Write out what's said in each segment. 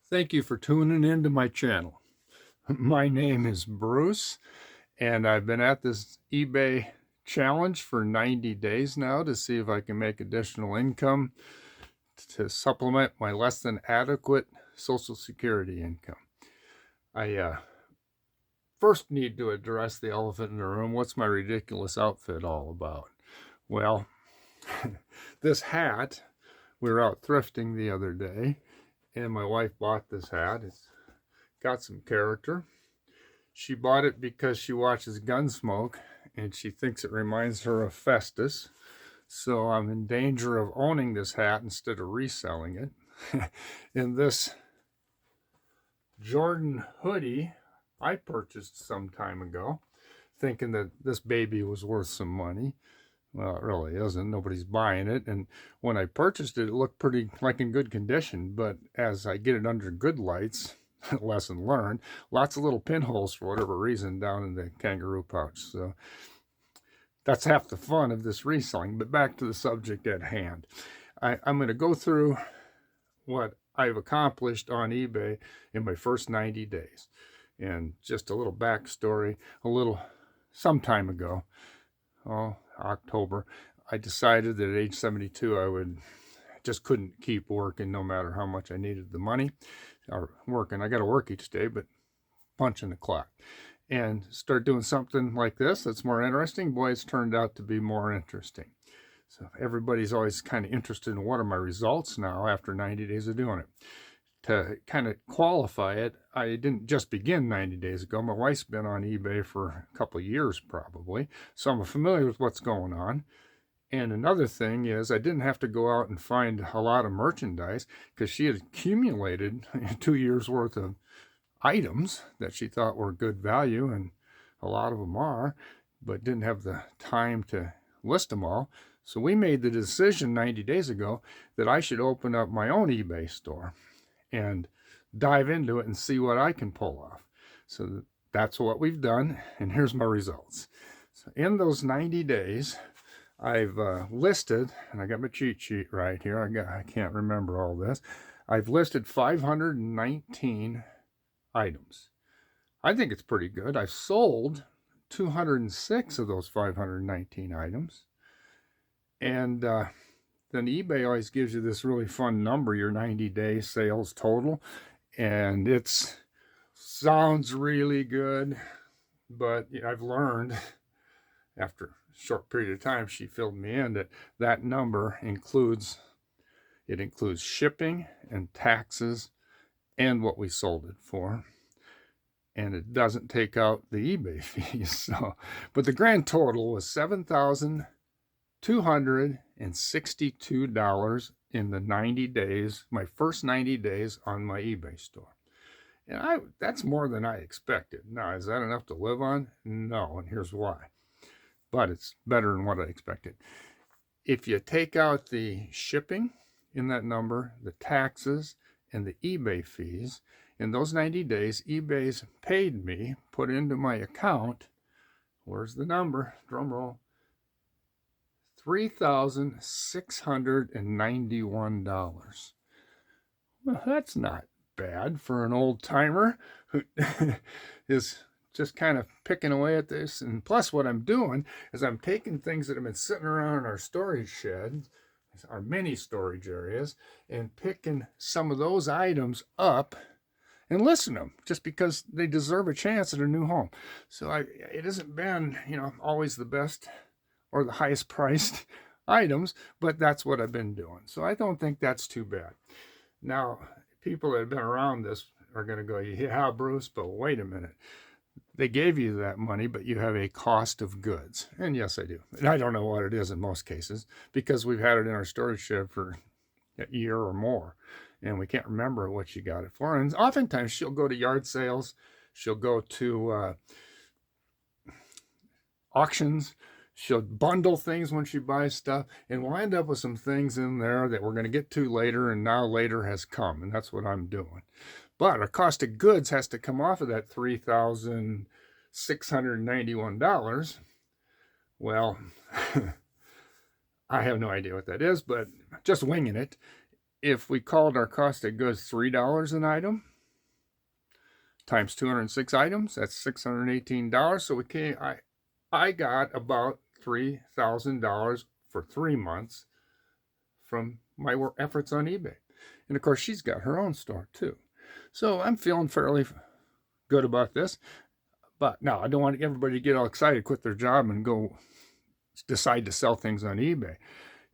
Thank you for tuning into my channel. My name is Bruce, and I've been at this eBay challenge for 90 days now to see if I can make additional income to supplement my less than adequate Social Security income. I first need to address the elephant in the room. What's my ridiculous outfit all about? Well, this hat, we were out thrifting the other day, and my wife bought this hat. It's got some character. She bought it because she watches Gunsmoke and she thinks it reminds her of Festus. So I'm in danger of owning this hat instead of reselling it. And this Jordan hoodie I purchased some time ago, thinking that this baby was worth some money. Well, it really isn't. Nobody's buying it. And when I purchased it, it looked pretty like in good condition. But as I get it under good lights, lesson learned, lots of little pinholes for whatever reason down in the kangaroo pouch. So that's half the fun of this reselling. But back to the subject at hand. I'm going to go through what I've accomplished on eBay in my first 90 days. And just a little backstory, some time ago, October, I decided that at age 72 I just couldn't keep working no matter how much I needed the money or working. I got to work each day, but punching the clock. And start doing something like this that's more interesting. Boy, it's turned out to be more interesting. So everybody's always kind of interested in what are my results now after 90 days of doing it. To kind of qualify it, I didn't just begin 90 days ago. My wife's been on eBay for a couple of years probably, so I'm familiar with what's going on. And another thing is I didn't have to go out and find a lot of merchandise because she had accumulated 2 years worth of items that she thought were good value, and a lot of them are, but didn't have the time to list them all. So we made the decision 90 days ago that I should open up my own eBay store and dive into it and see what I can pull off. So that's what we've done, and here's my results. So in those 90 days, I've listed, and I got my cheat sheet right here. I can't remember all this. I've listed 519 items. I think it's pretty good. I've sold 206 of those 519 items. And then eBay always gives you this really fun number, your 90-day sales total. And it sounds really good, but I've learned after a short period of time, she filled me in that number includes shipping and taxes and what we sold it for. And it doesn't take out the eBay fees. So, but the grand total was $7,262 in the 90 days, my first 90 days on my eBay store. And that's more than I expected. Now, is that enough to live on? No, and here's why. But it's better than what I expected. If you take out the shipping in that number, the taxes, and the eBay fees, in those 90 days, eBay's paid me, put into my account, where's the number? Drum roll. $3,691. Well, that's not bad for an old timer who is just kind of picking away at this. And plus what I'm doing is I'm taking things that have been sitting around in our storage shed, our mini storage areas, and picking some of those items up and listing them just because they deserve a chance at a new home. So it hasn't been, always the best or the highest priced items, but that's what I've been doing. So I don't think that's too bad. Now, people that have been around this are going to go, yeah, Bruce, but wait a minute. They gave you that money, but you have a cost of goods. And yes, I do. And I don't know what it is in most cases because we've had it in our storage shed for a year or more, and we can't remember what you got it for. And oftentimes she'll go to yard sales. She'll go to auctions. She'll bundle things when she buys stuff, and we'll end up with some things in there that we're going to get to later, and now later has come, and that's what I'm doing. But our cost of goods has to come off of that $3,691. Well, I have no idea what that is, but just winging it. if we called our cost of goods $3 an item, times 206 items, that's $618. So I got about $3,000 for 3 months from my efforts on eBay. And of course, she's got her own store too. So I'm feeling fairly good about this. But now I don't want everybody to get all excited, quit their job, and go decide to sell things on eBay.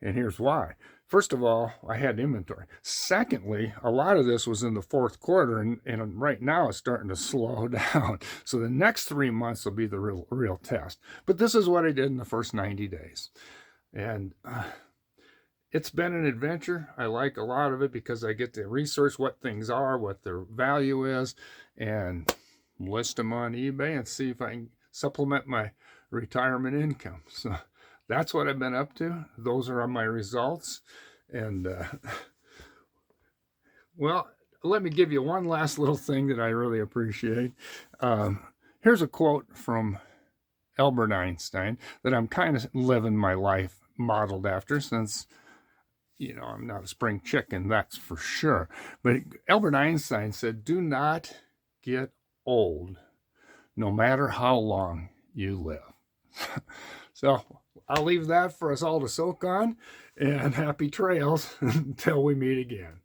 And here's why. First of all, I had inventory. Secondly, a lot of this was in the fourth quarter, and right now it's starting to slow down. So the next 3 months will be the real test. But this is what I did in the first 90 days. And it's been an adventure. I like a lot of it because I get to research what things are, what their value is, and list them on eBay and see if I can supplement my retirement income. So that's what I've been up to. Those are my results. And well, let me give you one last little thing that I really appreciate. Here's a quote from Albert Einstein that I'm kind of living my life modeled after, since I'm not a spring chicken, that's for sure. But Albert Einstein said, "Do not get old, no matter how long you live." So I'll leave that for us all to soak on, and happy trails until we meet again.